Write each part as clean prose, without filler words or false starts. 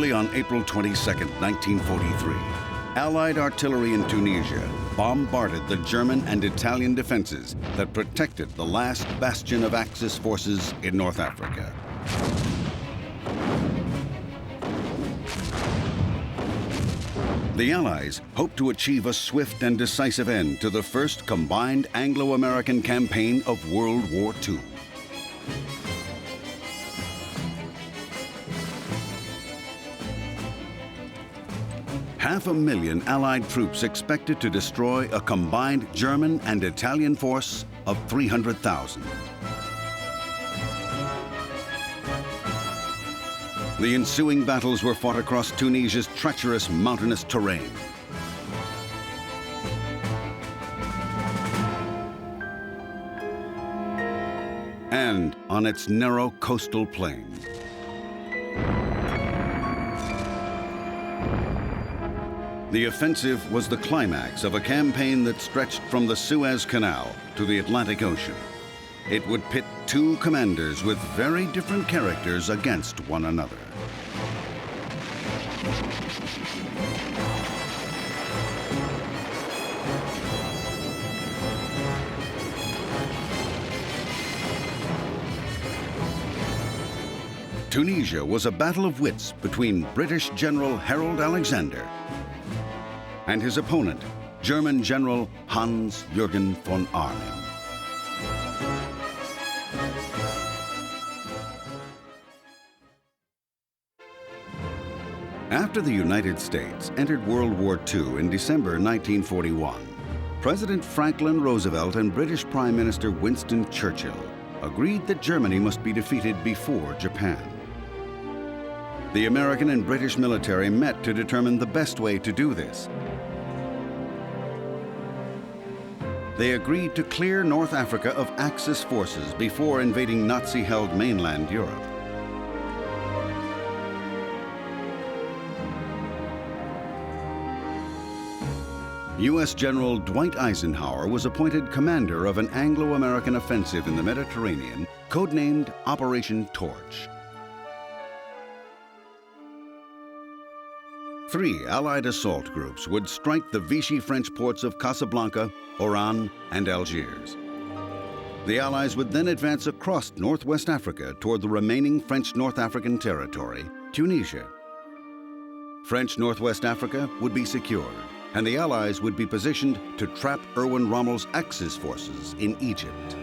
Early on April 22, 1943, Allied artillery in Tunisia bombarded the German and Italian defenses that protected the last bastion of Axis forces in North Africa. The Allies hoped to achieve a swift and decisive end to the first combined Anglo-American campaign of World War II. Half a million Allied troops expected to destroy a combined German and Italian force of 300,000. The ensuing battles were fought across Tunisia's treacherous mountainous terrain. And on its narrow coastal plain. The offensive was the climax of a campaign that stretched from the Suez Canal to the Atlantic Ocean. It would pit two commanders with very different characters against one another. Tunisia was a battle of wits between British General Harold Alexander and his opponent, German General Hans-Jürgen von Arnim. After the United States entered World War II in December 1941, President Franklin Roosevelt and British Prime Minister Winston Churchill agreed that Germany must be defeated before Japan. The American and British military met to determine the best way to do this. They agreed to clear North Africa of Axis forces before invading Nazi-held mainland Europe. U.S. General Dwight Eisenhower was appointed commander of an Anglo-American offensive in the Mediterranean, codenamed Operation Torch. 3 Allied assault groups would strike the Vichy French ports of Casablanca, Oran, and Algiers. The Allies would then advance across northwest Africa toward the remaining French North African territory, Tunisia. French Northwest Africa would be secured, and the Allies would be positioned to trap Erwin Rommel's Axis forces in Egypt.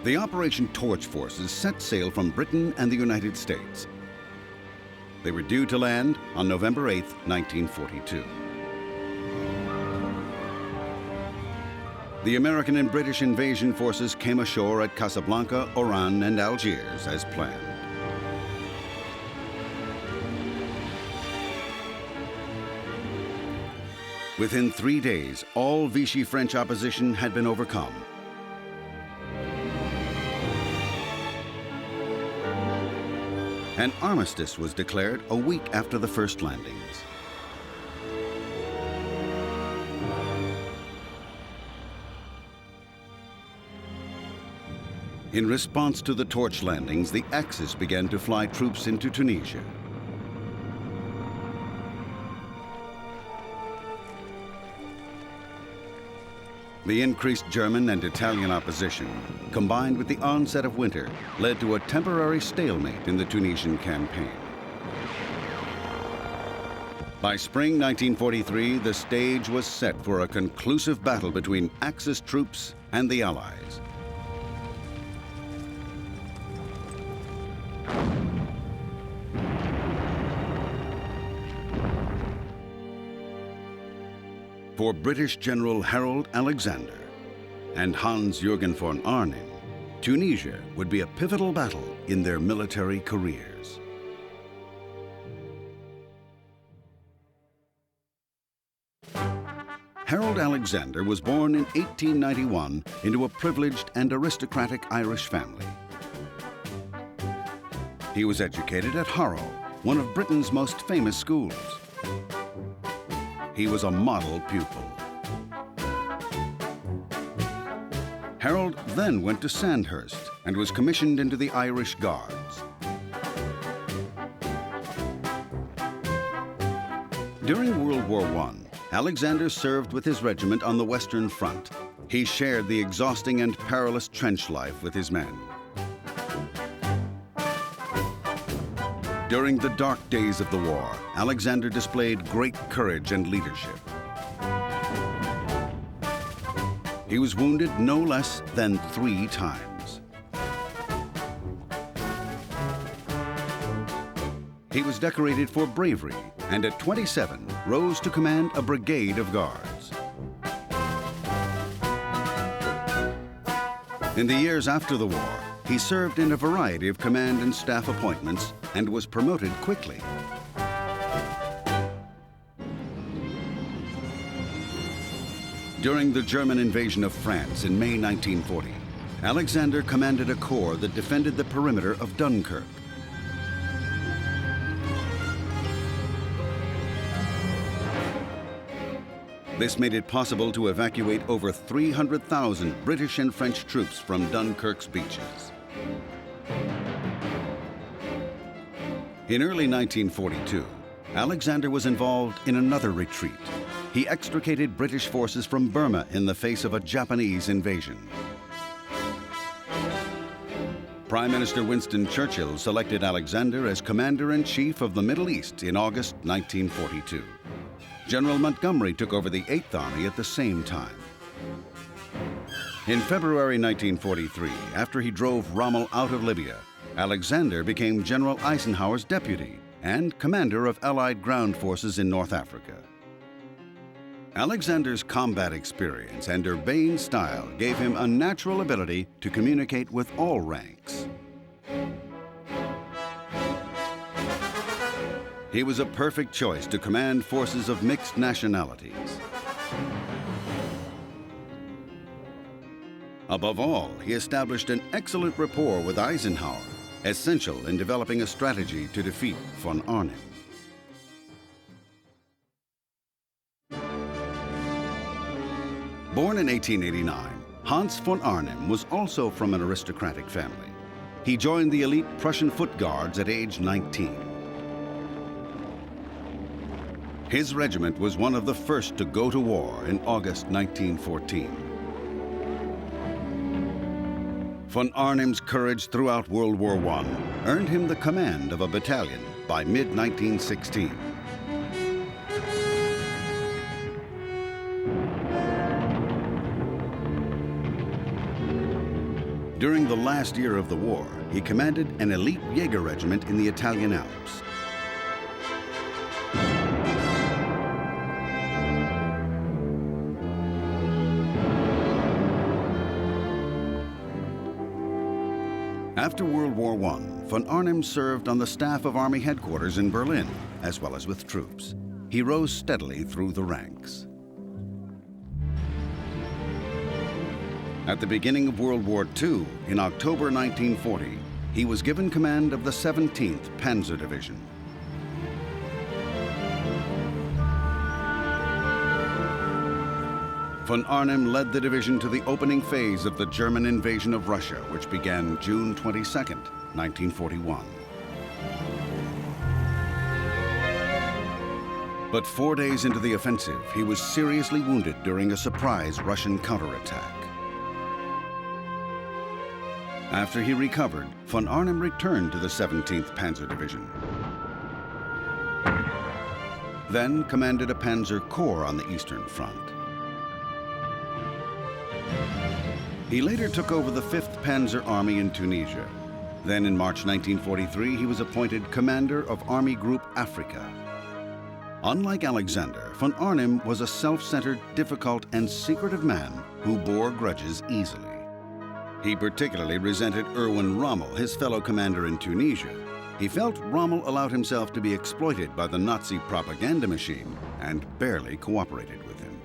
The Operation Torch forces set sail from Britain and the United States. They were due to land on November 8, 1942. The American and British invasion forces came ashore at Casablanca, Oran, and Algiers as planned. Within 3 days, all Vichy French opposition had been overcome. An armistice was declared a week after the first landings. In response to the Torch landings, the Axis began to fly troops into Tunisia. The increased German and Italian opposition, combined with the onset of winter, led to a temporary stalemate in the Tunisian campaign. By spring 1943, the stage was set for a conclusive battle between Axis troops and the Allies. For British General Harold Alexander and Hans-Jürgen von Arnim, Tunisia would be a pivotal battle in their military careers. Harold Alexander was born in 1891 into a privileged and aristocratic Irish family. He was educated at Harrow, one of Britain's most famous schools. He was a model pupil. Harold then went to Sandhurst and was commissioned into the Irish Guards. During World War I, Alexander served with his regiment on the Western Front. He shared the exhausting and perilous trench life with his men. During the dark days of the war, Alexander displayed great courage and leadership. He was wounded no less than 3 times. He was decorated for bravery and at 27 rose to command a brigade of guards. In the years after the war, he served in a variety of command and staff appointments and was promoted quickly. During the German invasion of France in May 1940, Alexander commanded a corps that defended the perimeter of Dunkirk. This made it possible to evacuate over 300,000 British and French troops from Dunkirk's beaches. In early 1942, Alexander was involved in another retreat. He extricated British forces from Burma in the face of a Japanese invasion. Prime Minister Winston Churchill selected Alexander as Commander-in-Chief of the Middle East in August 1942. General Montgomery took over the 8th Army at the same time. In February 1943, after he drove Rommel out of Libya, Alexander became General Eisenhower's deputy and commander of Allied ground forces in North Africa. Alexander's combat experience and urbane style gave him a natural ability to communicate with all ranks. He was a perfect choice to command forces of mixed nationalities. Above all, he established an excellent rapport with Eisenhower, essential in developing a strategy to defeat von Arnim. Born in 1889, Hans von Arnim was also from an aristocratic family. He joined the elite Prussian Foot Guards at age 19. His regiment was one of the first to go to war in August 1914. Von Arnim's courage throughout World War I earned him the command of a battalion by mid-1916. During the last year of the war, he commanded an elite Jaeger regiment in the Italian Alps. After World War I, von Arnim served on the staff of Army headquarters in Berlin, as well as with troops. He rose steadily through the ranks. At the beginning of World War II, in October 1940, he was given command of the 17th Panzer Division. Von Arnim led the division to the opening phase of the German invasion of Russia, which began June 22, 1941. But 4 days into the offensive, he was seriously wounded during a surprise Russian counterattack. After he recovered, von Arnim returned to the 17th Panzer Division, then commanded a Panzer Corps on the Eastern Front. He later took over the 5th Panzer Army in Tunisia. Then in March 1943, he was appointed commander of Army Group Africa. Unlike Alexander, von Arnim was a self-centered, difficult, and secretive man who bore grudges easily. He particularly resented Erwin Rommel, his fellow commander in Tunisia. He felt Rommel allowed himself to be exploited by the Nazi propaganda machine and barely cooperated with him.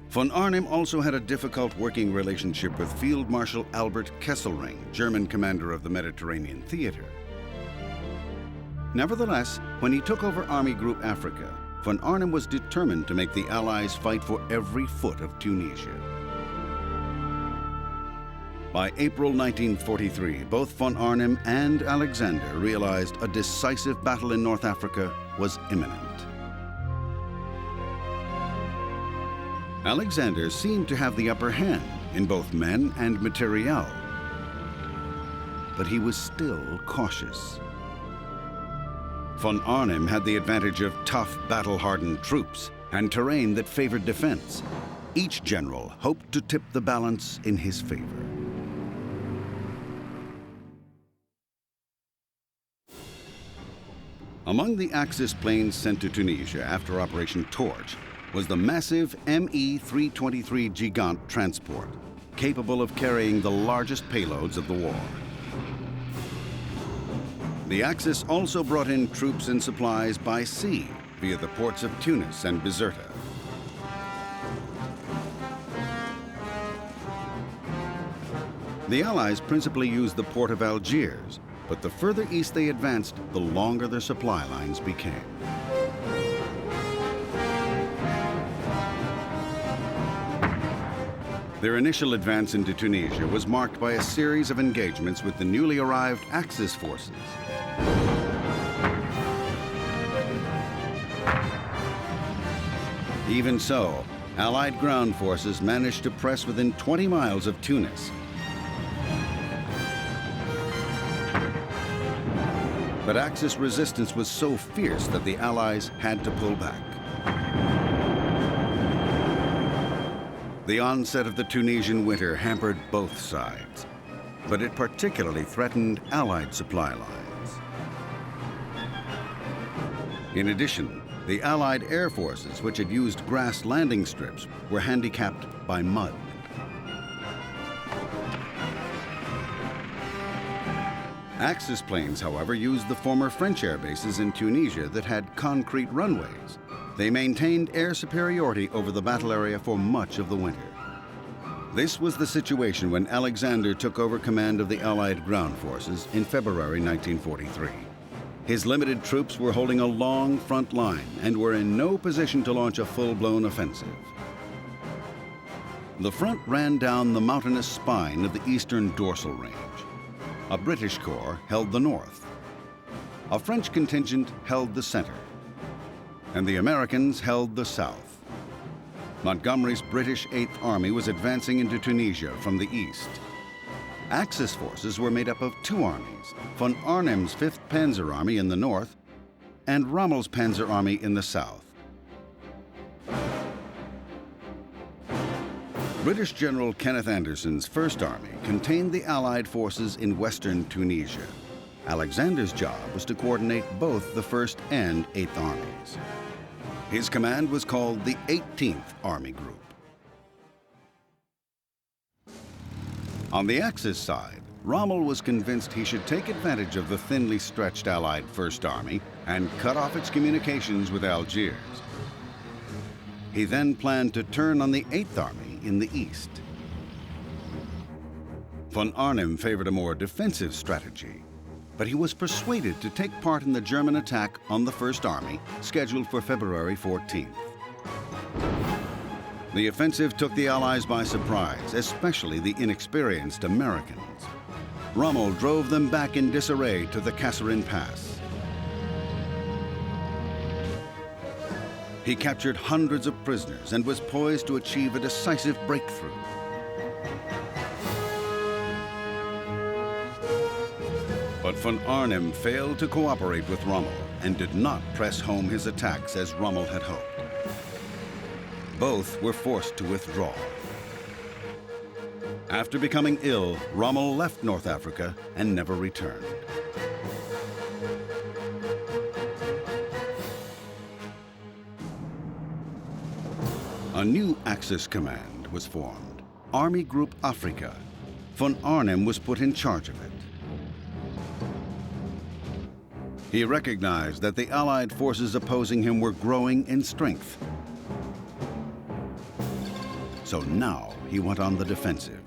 Von Arnim also had a difficult working relationship with Field Marshal Albert Kesselring, German commander of the Mediterranean Theater. Nevertheless, when he took over Army Group Africa, von Arnim was determined to make the Allies fight for every foot of Tunisia. By April 1943, both von Arnim and Alexander realized a decisive battle in North Africa was imminent. Alexander seemed to have the upper hand in both men and materiel, but he was still cautious. Von Arnim had the advantage of tough, battle-hardened troops and terrain that favored defense. Each general hoped to tip the balance in his favor. Among the Axis planes sent to Tunisia after Operation Torch was the massive Me-323 Gigant transport, capable of carrying the largest payloads of the war. The Axis also brought in troops and supplies by sea via the ports of Tunis and Bizerta. The Allies principally used the port of Algiers, but the further east they advanced, the longer their supply lines became. Their initial advance into Tunisia was marked by a series of engagements with the newly arrived Axis forces. Even so, Allied ground forces managed to press within 20 miles of Tunis. But Axis resistance was so fierce that the Allies had to pull back. The onset of the Tunisian winter hampered both sides, but it particularly threatened Allied supply lines. In addition, the Allied air forces, which had used grass landing strips, were handicapped by mud. Axis planes, however, used the former French air bases in Tunisia that had concrete runways. They maintained air superiority over the battle area for much of the winter. This was the situation when Alexander took over command of the Allied ground forces in February 1943. His limited troops were holding a long front line and were in no position to launch a full-blown offensive. The front ran down the mountainous spine of the eastern dorsal range. A British corps held the north. A French contingent held the center. And the Americans held the south. Montgomery's British 8th Army was advancing into Tunisia from the east. Axis forces were made up of two armies, von Arnim's 5th Panzer Army in the north and Rommel's Panzer Army in the south. British General Kenneth Anderson's 1st Army contained the Allied forces in western Tunisia. Alexander's job was to coordinate both the 1st and 8th Armies. His command was called the 18th Army Group. On the Axis side, Rommel was convinced he should take advantage of the thinly stretched Allied 1st Army and cut off its communications with Algiers. He then planned to turn on the 8th Army in the east. Von Arnim favored a more defensive strategy, but he was persuaded to take part in the German attack on the 1st Army, scheduled for February 14th. The offensive took the Allies by surprise, especially the inexperienced Americans. Rommel drove them back in disarray to the Kasserine Pass. He captured hundreds of prisoners and was poised to achieve a decisive breakthrough. But von Arnim failed to cooperate with Rommel and did not press home his attacks as Rommel had hoped. Both were forced to withdraw. After becoming ill, Rommel left North Africa and never returned. A new Axis command was formed, Army Group Africa. Von Arnim was put in charge of it. He recognized that the Allied forces opposing him were growing in strength. So now he went on the defensive.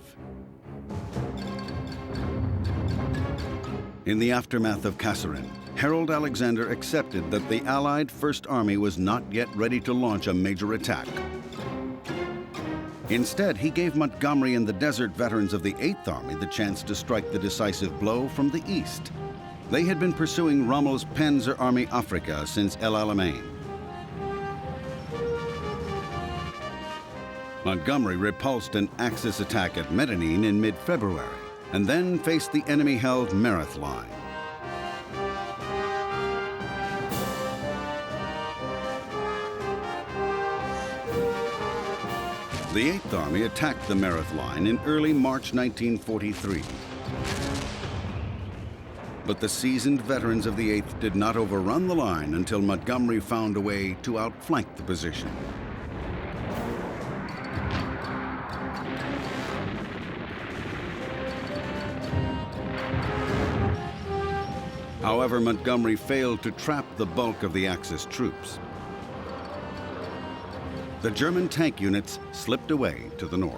In the aftermath of Kasserine, Harold Alexander accepted that the Allied 1st Army was not yet ready to launch a major attack. Instead, he gave Montgomery and the desert veterans of the 8th Army the chance to strike the decisive blow from the east. They had been pursuing Rommel's Panzer Army Africa since El Alamein. Montgomery repulsed an Axis attack at Medellin in mid-February and then faced the enemy-held Merith line. The 8th Army attacked the Merith line in early March 1943. But the seasoned veterans of the 8th did not overrun the line until Montgomery found a way to outflank the position. However, Montgomery failed to trap the bulk of the Axis troops. The German tank units slipped away to the north.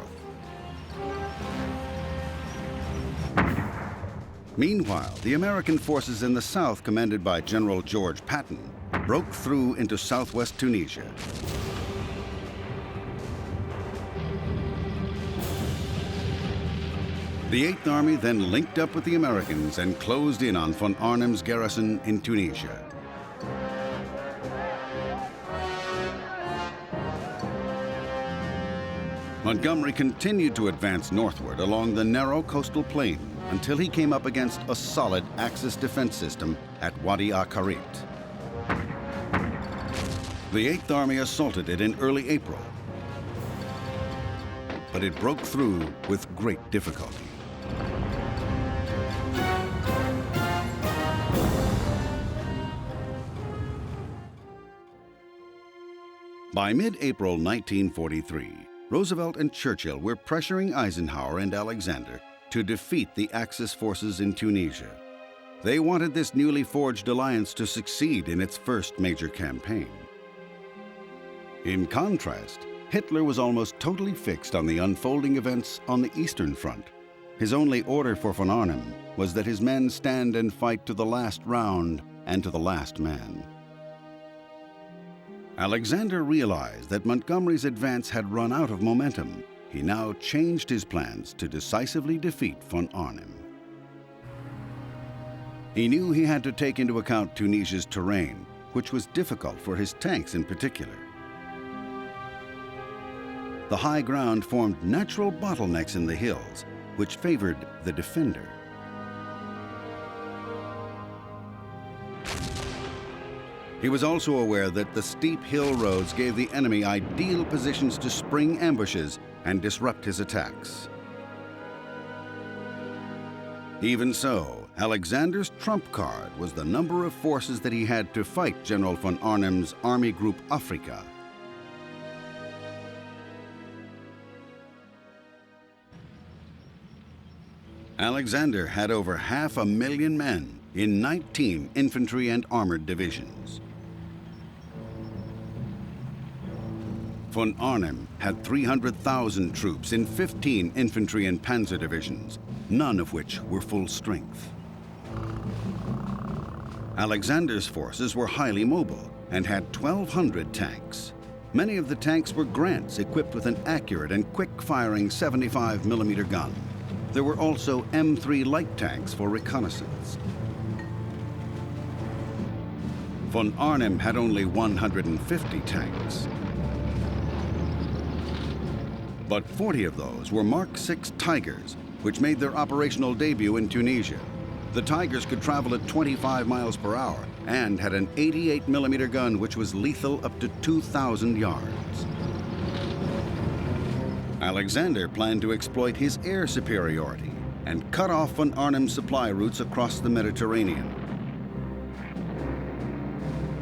Meanwhile, the American forces in the south, commanded by General George Patton, broke through into southwest Tunisia. The 8th Army then linked up with the Americans and closed in on von Arnim's garrison in Tunisia. Montgomery continued to advance northward along the narrow coastal plain until he came up against a solid Axis defense system at Wadi al-Karit. The 8th Army assaulted it in early April, but it broke through with great difficulty. By mid-April 1943, Roosevelt and Churchill were pressuring Eisenhower and Alexander to defeat the Axis forces in Tunisia. They wanted this newly forged alliance to succeed in its first major campaign. In contrast, Hitler was almost totally fixed on the unfolding events on the Eastern Front. His only order for von Arnim was that his men stand and fight to the last round and to the last man. Alexander realized that Montgomery's advance had run out of momentum. He now changed his plans to decisively defeat von Arnim. He knew he had to take into account Tunisia's terrain, which was difficult for his tanks in particular. The high ground formed natural bottlenecks in the hills, which favored the defender. He was also aware that the steep hill roads gave the enemy ideal positions to spring ambushes and disrupt his attacks. Even so, Alexander's trump card was the number of forces that he had to fight General von Arnim's Army Group Africa. Alexander had over 500,000 men in 19 infantry and armored divisions. Von Arnim had 300,000 troops in 15 infantry and panzer divisions, none of which were full strength. Alexander's forces were highly mobile and had 1,200 tanks. Many of the tanks were Grants equipped with an accurate and quick-firing 75mm gun. There were also M3 light tanks for reconnaissance. Von Arnim had only 150 tanks. But 40 of those were Mark 6 Tigers, which made their operational debut in Tunisia. The Tigers could travel at 25 miles per hour and had an 88mm gun which was lethal up to 2,000 yards. Alexander planned to exploit his air superiority and cut off von Arnim's supply routes across the Mediterranean.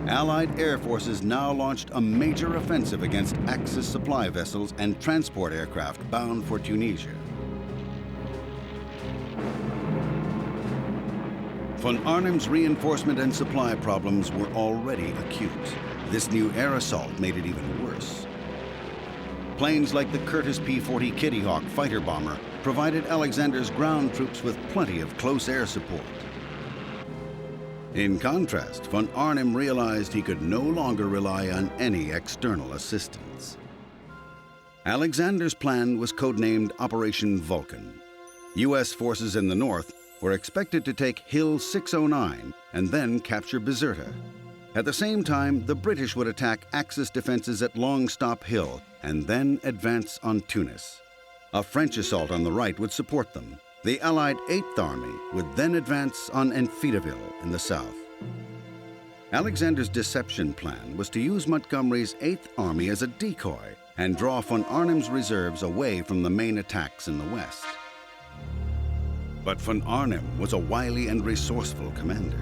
Allied air forces now launched a major offensive against Axis supply vessels and transport aircraft bound for Tunisia. Von Arnim's reinforcement and supply problems were already acute. This new air assault made it even worse. Planes like the Curtiss P-40 Kitty Hawk fighter bomber provided Alexander's ground troops with plenty of close air support. In contrast, von Arnim realized he could no longer rely on any external assistance. Alexander's plan was codenamed Operation Vulcan. U.S. forces in the north were expected to take Hill 609 and then capture Bizerta. At the same time, the British would attack Axis defenses at Long Stop Hill and then advance on Tunis. A French assault on the right would support them. The Allied 8th Army would then advance on Enfidaville in the south. Alexander's deception plan was to use Montgomery's 8th Army as a decoy and draw von Arnim's reserves away from the main attacks in the west. But von Arnim was a wily and resourceful commander.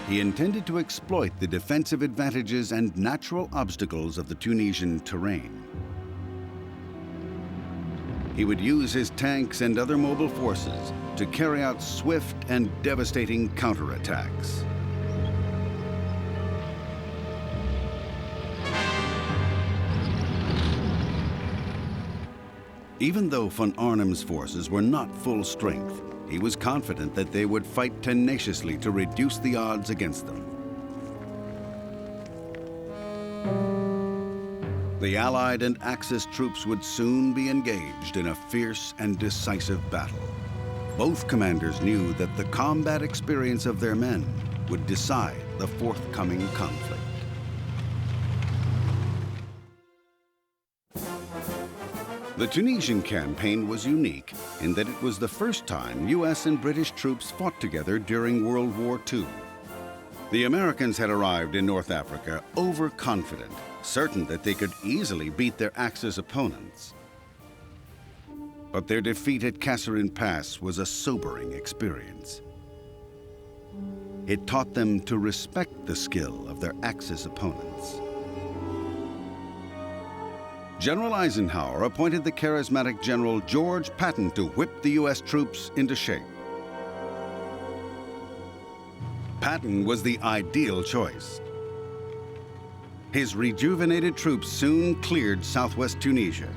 He intended to exploit the defensive advantages and natural obstacles of the Tunisian terrain. He would use his tanks and other mobile forces to carry out swift and devastating counterattacks. Even though von Arnim's forces were not full strength, he was confident that they would fight tenaciously to reduce the odds against them. The Allied and Axis troops would soon be engaged in a fierce and decisive battle. Both commanders knew that the combat experience of their men would decide the forthcoming conflict. The Tunisian campaign was unique in that it was the first time U.S. and British troops fought together during World War II. The Americans had arrived in North Africa overconfident, certain that they could easily beat their Axis opponents. But their defeat at Kasserine Pass was a sobering experience. It taught them to respect the skill of their Axis opponents. General Eisenhower appointed the charismatic General George Patton to whip the U.S. troops into shape. Patton was the ideal choice. His rejuvenated troops soon cleared southwest Tunisia.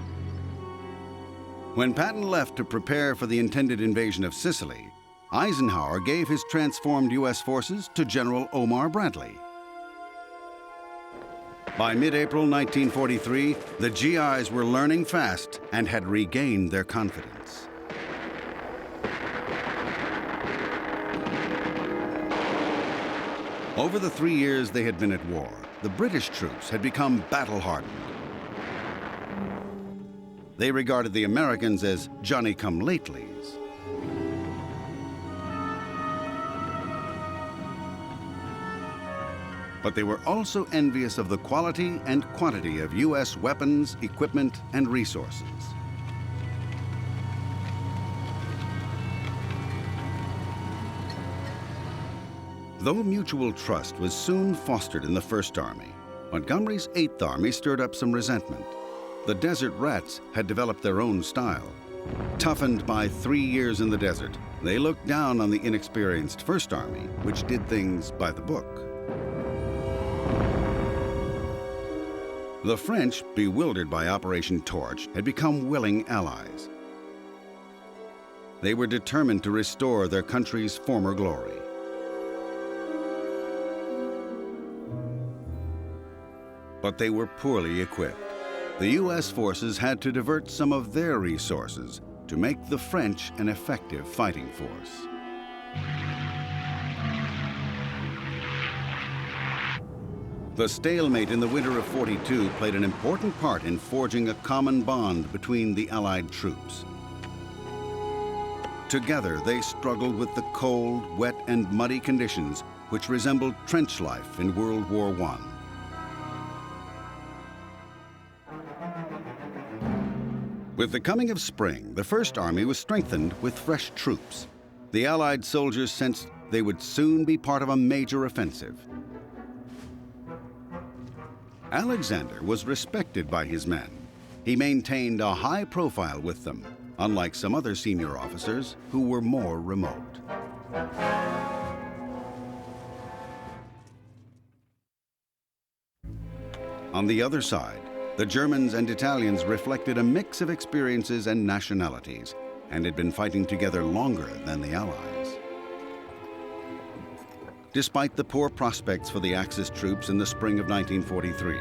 When Patton left to prepare for the intended invasion of Sicily, Eisenhower gave his transformed U.S. forces to General Omar Bradley. By mid-April 1943, the GIs were learning fast and had regained their confidence. Over the 3 years they had been at war, the British troops had become battle-hardened. They regarded the Americans as Johnny-come-latelys. But they were also envious of the quality and quantity of U.S. weapons, equipment, and resources. Though mutual trust was soon fostered in the First Army, Montgomery's 8th Army stirred up some resentment. The Desert Rats had developed their own style. Toughened by 3 years in the desert, they looked down on the inexperienced First Army, which did things by the book. The French, bewildered by Operation Torch, had become willing allies. They were determined to restore their country's former glory. But they were poorly equipped. The U.S. forces had to divert some of their resources to make the French an effective fighting force. The stalemate in the winter of '42 played an important part in forging a common bond between the Allied troops. Together, they struggled with the cold, wet, and muddy conditions which resembled trench life in World War I. With the coming of spring, the First Army was strengthened with fresh troops. The Allied soldiers sensed they would soon be part of a major offensive. Alexander was respected by his men. He maintained a high profile with them, unlike some other senior officers who were more remote. On the other side, the Germans and Italians reflected a mix of experiences and nationalities, and had been fighting together longer than the Allies. Despite the poor prospects for the Axis troops in the spring of 1943,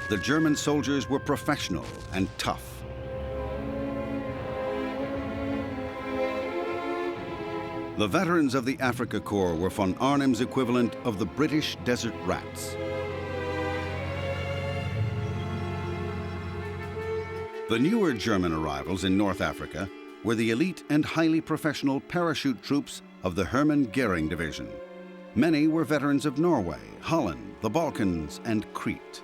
the German soldiers were professional and tough. The veterans of the Africa Corps were von Arnim's equivalent of the British desert rats. The newer German arrivals in North Africa were the elite and highly professional parachute troops of the Hermann Goering Division. Many were veterans of Norway, Holland, the Balkans, and Crete.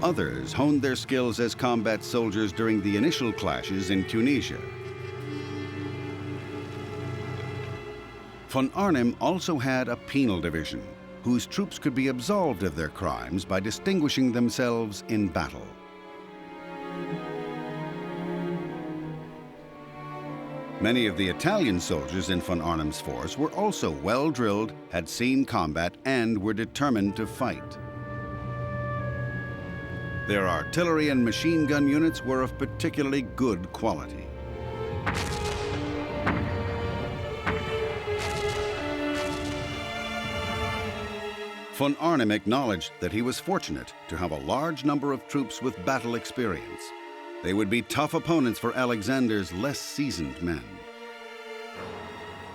Others honed their skills as combat soldiers during the initial clashes in Tunisia. Von Arnim also had a penal division, whose troops could be absolved of their crimes by distinguishing themselves in battle. Many of the Italian soldiers in von Arnim's force were also well drilled, had seen combat, and were determined to fight. Their artillery and machine gun units were of particularly good quality. Von Arnim acknowledged that he was fortunate to have a large number of troops with battle experience. They would be tough opponents for Alexander's less seasoned men.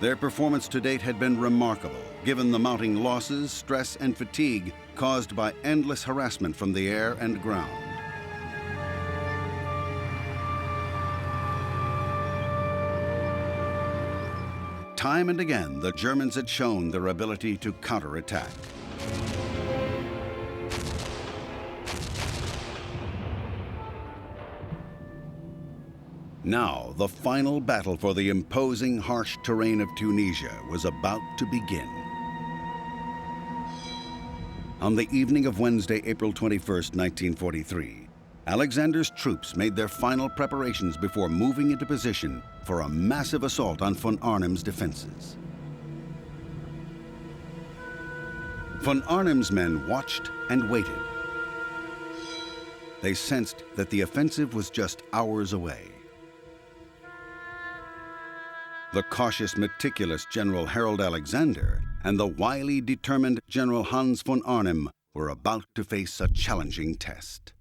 Their performance to date had been remarkable, given the mounting losses, stress, and fatigue caused by endless harassment from the air and ground. Time and again, the Germans had shown their ability to counterattack. Now, the final battle for the imposing, harsh terrain of Tunisia was about to begin. On the evening of Wednesday, April 21st, 1943, Alexander's troops made their final preparations before moving into position for a massive assault on von Arnim's defenses. Von Arnim's men watched and waited. They sensed that the offensive was just hours away. The cautious, meticulous General Harold Alexander and the wily, determined General Hans von Arnim were about to face a challenging test.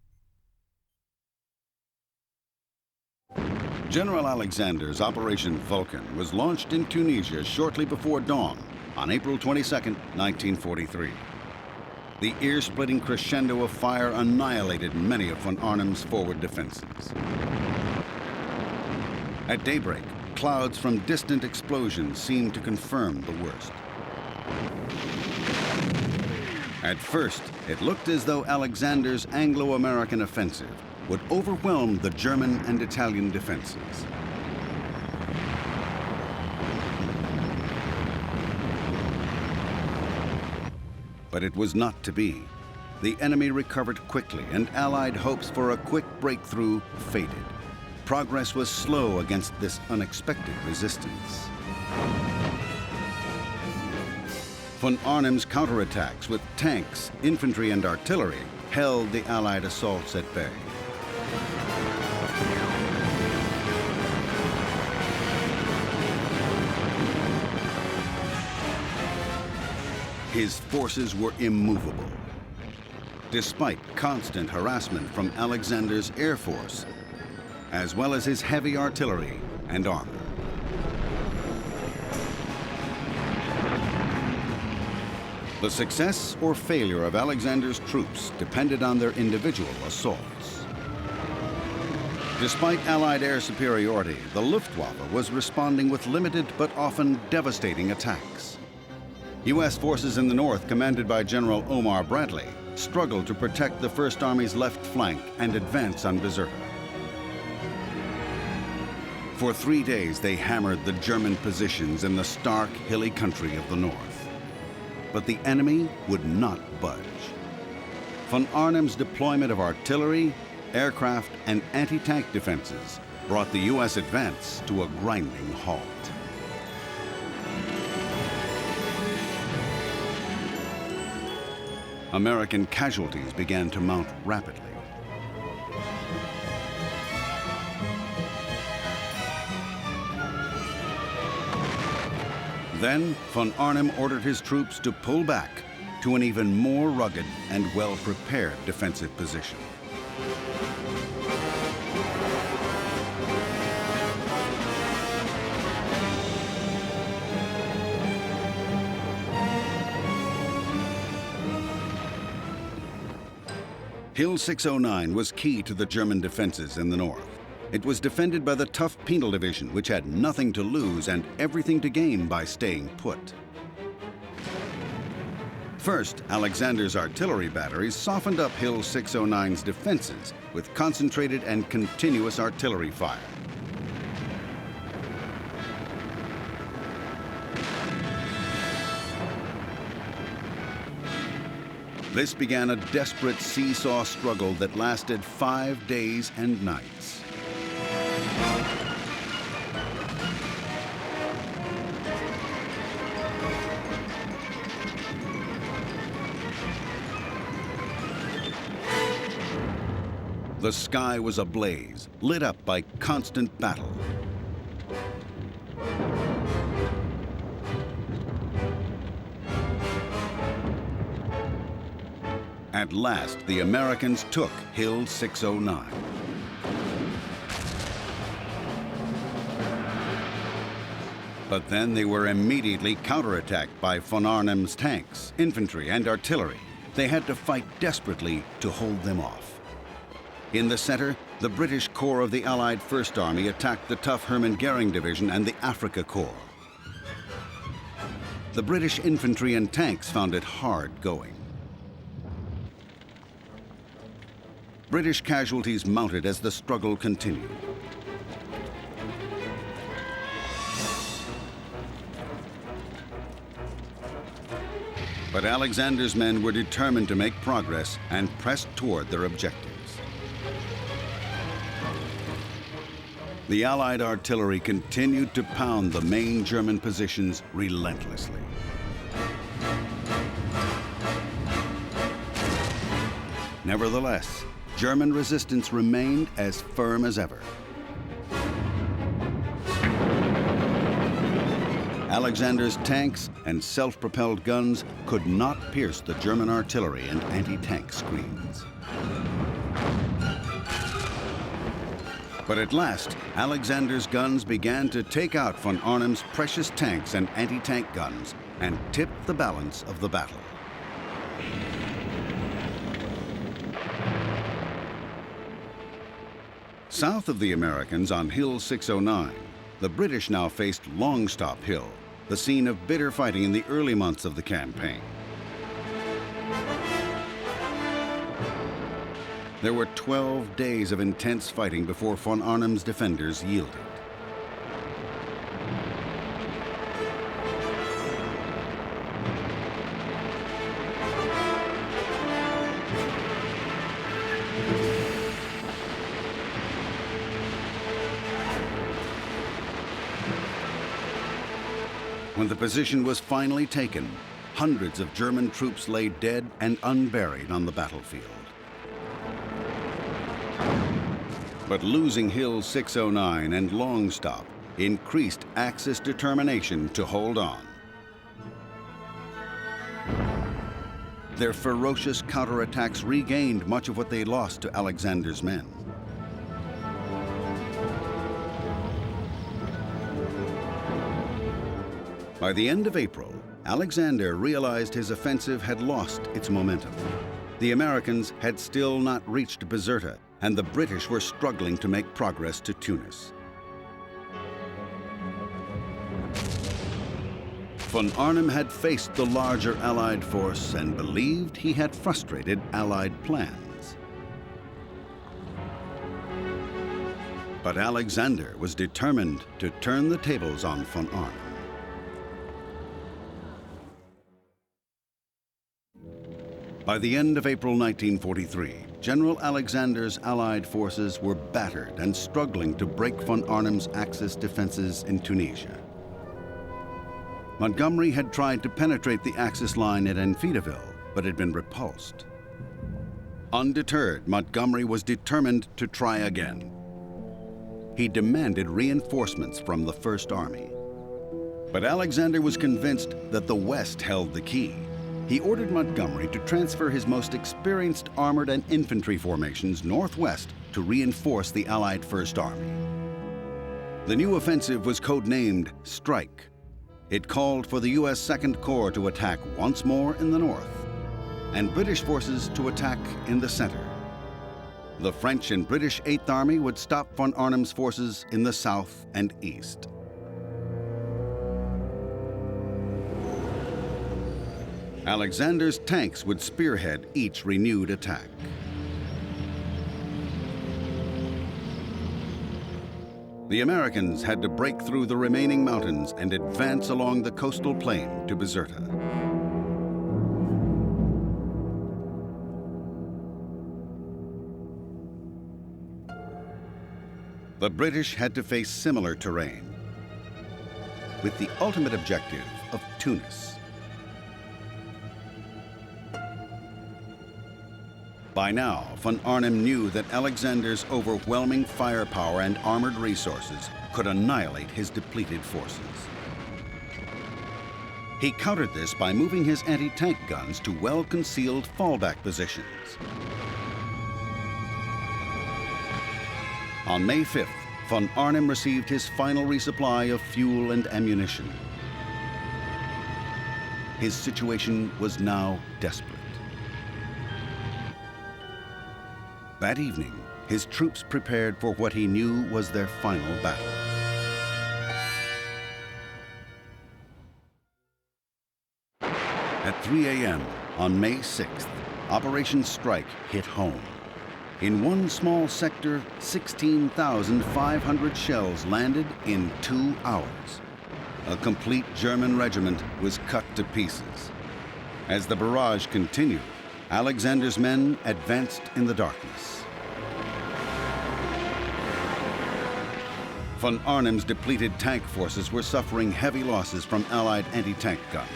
General Alexander's Operation Vulcan was launched in Tunisia shortly before dawn on April 22, 1943. The ear-splitting crescendo of fire annihilated many of von Arnim's forward defenses. At daybreak, clouds from distant explosions seemed to confirm the worst. At first, it looked as though Alexander's Anglo-American offensive would overwhelm the German and Italian defenses. But it was not to be. The enemy recovered quickly, and Allied hopes for a quick breakthrough faded. Progress was slow against this unexpected resistance. Von Arnim's counterattacks with tanks, infantry, and artillery held the Allied assaults at bay. His forces were immovable. Despite constant harassment from Alexander's air force, as well as his heavy artillery and armor. The success or failure of Alexander's troops depended on their individual assaults. Despite Allied air superiority, the Luftwaffe was responding with limited but often devastating attacks. U.S. forces in the north, commanded by General Omar Bradley, struggled to protect the First Army's left flank and advance on Bizerta. For 3 days, they hammered the German positions in the stark, hilly country of the north. But the enemy would not budge. Von Arnim's deployment of artillery, aircraft, and anti-tank defenses brought the U.S. advance to a grinding halt. American casualties began to mount rapidly. Then, von Arnim ordered his troops to pull back to an even more rugged and well-prepared defensive position. Hill 609 was key to the German defenses in the north. It was defended by the tough Penal Division, which had nothing to lose and everything to gain by staying put. First, Alexander's artillery batteries softened up Hill 609's defenses with concentrated and continuous artillery fire. This began a desperate seesaw struggle that lasted 5 days and nights. The sky was ablaze, lit up by constant battle. At last, the Americans took Hill 609. But then they were immediately counterattacked by von Arnim's tanks, infantry, and artillery. They had to fight desperately to hold them off. In the center, the British Corps of the Allied First Army attacked the tough Hermann Goering Division and the Africa Corps. The British infantry and tanks found it hard going. British casualties mounted as the struggle continued. But Alexander's men were determined to make progress and pressed toward their objectives. The Allied artillery continued to pound the main German positions relentlessly. Nevertheless, German resistance remained as firm as ever. Alexander's tanks and self-propelled guns could not pierce the German artillery and anti-tank screens. But at last, Alexander's guns began to take out von Arnim's precious tanks and anti-tank guns and tipped the balance of the battle. South of the Americans on Hill 609, the British now faced Longstop Hill, the scene of bitter fighting in the early months of the campaign. There were 12 days of intense fighting before von Arnim's defenders yielded. When the position was finally taken, hundreds of German troops lay dead and unburied on the battlefield. But losing Hill 609 and Longstop increased Axis determination to hold on. Their ferocious counterattacks regained much of what they lost to Alexander's men. By the end of April, Alexander realized his offensive had lost its momentum. The Americans had still not reached Bizerta, and the British were struggling to make progress to Tunis. Von Arnim had faced the larger Allied force and believed he had frustrated Allied plans. But Alexander was determined to turn the tables on von Arnim. By the end of April 1943, General Alexander's Allied forces were battered and struggling to break von Arnim's Axis defenses in Tunisia. Montgomery had tried to penetrate the Axis line at Enfidaville, but had been repulsed. Undeterred, Montgomery was determined to try again. He demanded reinforcements from the First Army. But Alexander was convinced that the West held the key. He ordered Montgomery to transfer his most experienced armored and infantry formations northwest to reinforce the Allied First Army. The new offensive was codenamed Strike. It called for the U.S. Second Corps to attack once more in the north, and British forces to attack in the center. The French and British Eighth Army would stop von Arnim's forces in the south and east. Alexander's tanks would spearhead each renewed attack. The Americans had to break through the remaining mountains and advance along the coastal plain to Bizerta. The British had to face similar terrain, with the ultimate objective of Tunis. By now, von Arnim knew that Alexander's overwhelming firepower and armored resources could annihilate his depleted forces. He countered this by moving his anti-tank guns to well-concealed fallback positions. On May 5th, von Arnim received his final resupply of fuel and ammunition. His situation was now desperate. That evening, his troops prepared for what he knew was their final battle. At 3 a.m. on May 6th, Operation Strike hit home. In one small sector, 16,500 shells landed in 2 hours. A complete German regiment was cut to pieces. As the barrage continued, Alexander's men advanced in the darkness. Von Arnim's depleted tank forces were suffering heavy losses from Allied anti-tank guns.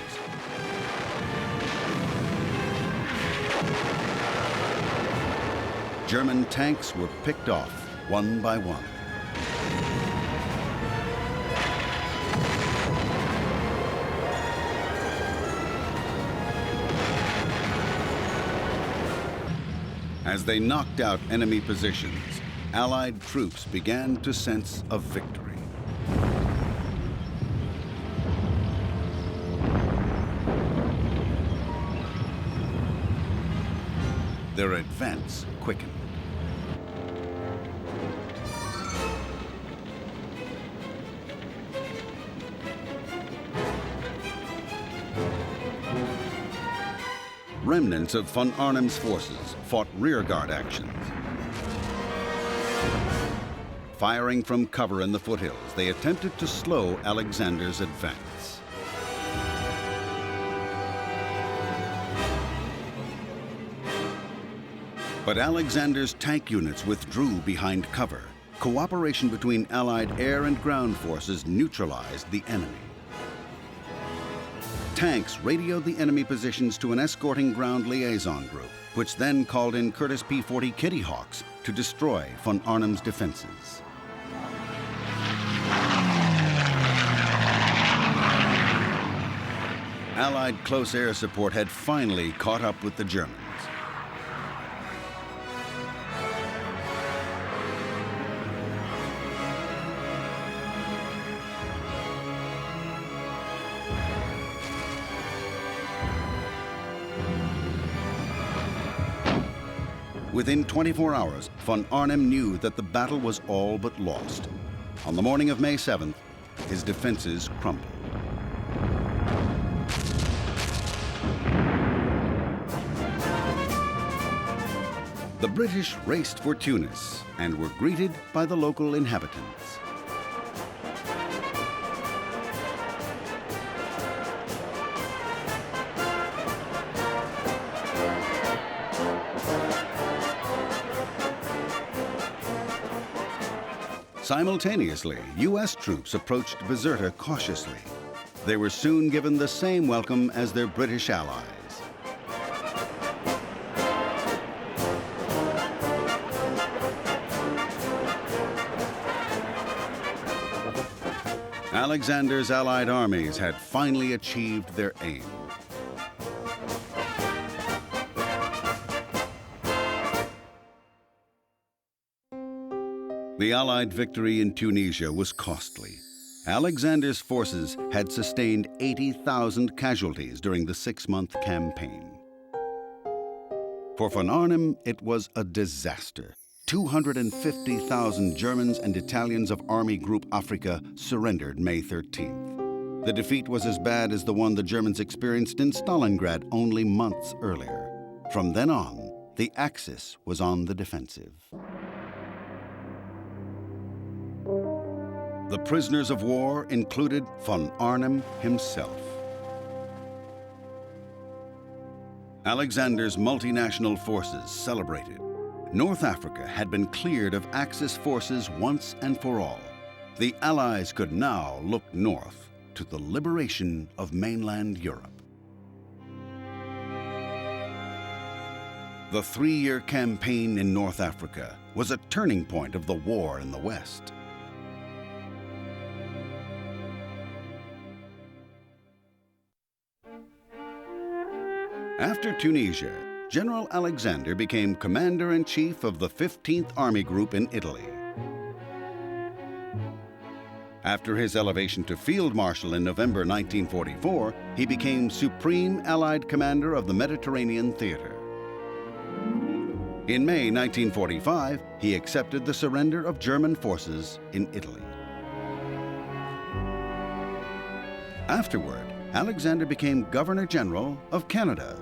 German tanks were picked off one by one. As they knocked out enemy positions, Allied troops began to sense a victory. Their advance quickened. Remnants of von Arnim's forces fought rearguard actions. Firing from cover in the foothills, they attempted to slow Alexander's advance. But Alexander's tank units withdrew behind cover. Cooperation between Allied air and ground forces neutralized the enemy. Tanks radioed the enemy positions to an escorting ground liaison group, which then called in Curtiss P-40 Kitty Hawks to destroy von Arnim's defenses. Allied close air support had finally caught up with the Germans. Within 24 hours, von Arnim knew that the battle was all but lost. On the morning of May 7th, his defenses crumbled. The British raced for Tunis and were greeted by the local inhabitants. Simultaneously, U.S. troops approached Bizerta cautiously. They were soon given the same welcome as their British allies. Alexander's Allied armies had finally achieved their aim. The Allied victory in Tunisia was costly. Alexander's forces had sustained 80,000 casualties during the 6-month campaign. For von Arnim, it was a disaster. 250,000 Germans and Italians of Army Group Africa surrendered May 13th. The defeat was as bad as the one the Germans experienced in Stalingrad only months earlier. From then on, the Axis was on the defensive. The prisoners of war included von Arnim himself. Alexander's multinational forces celebrated. North Africa had been cleared of Axis forces once and for all. The Allies could now look north to the liberation of mainland Europe. The three-year campaign in North Africa was a turning point of the war in the West. After Tunisia, General Alexander became Commander-in-Chief of the 15th Army Group in Italy. After his elevation to Field Marshal in November 1944, he became Supreme Allied Commander of the Mediterranean Theater. In May 1945, he accepted the surrender of German forces in Italy. Afterward, Alexander became Governor General of Canada.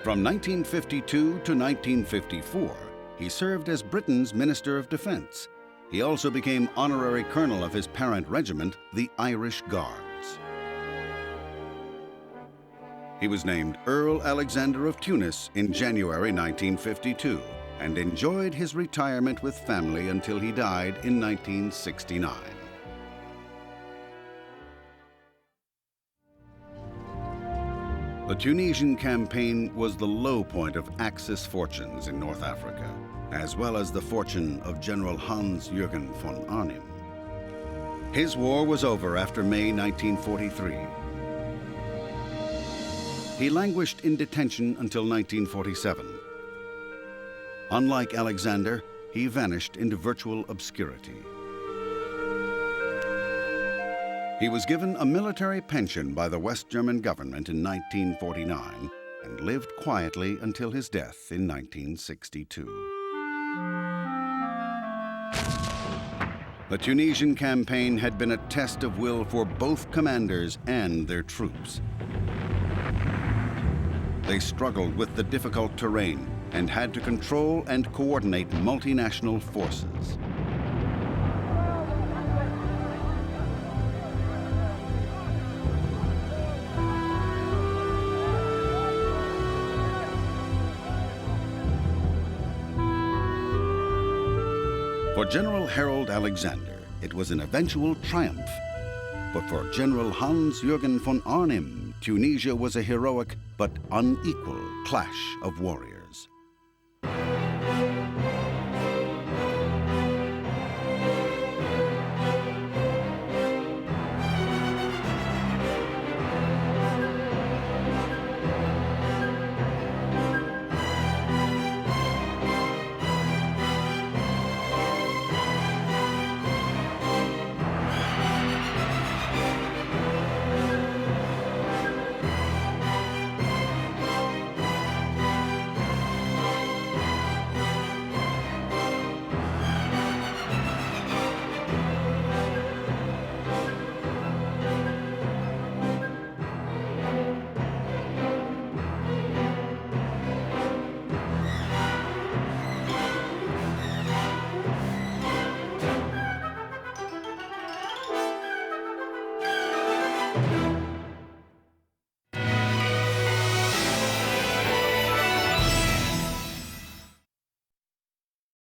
From 1952 to 1954, he served as Britain's Minister of Defense. He also became honorary colonel of his parent regiment, the Irish Guards. He was named Earl Alexander of Tunis in January 1952 and enjoyed his retirement with family until he died in 1969. The Tunisian campaign was the low point of Axis fortunes in North Africa, as well as the fortune of General Hans-Jürgen von Arnim. His war was over after May 1943. He languished in detention until 1947. Unlike Alexander, he vanished into virtual obscurity. He was given a military pension by the West German government in 1949 and lived quietly until his death in 1962. The Tunisian campaign had been a test of will for both commanders and their troops. They struggled with the difficult terrain and had to control and coordinate multinational forces. For General Harold Alexander, it was an eventual triumph. But for General Hans-Jürgen von Arnim, Tunisia was a heroic but unequal clash of warriors.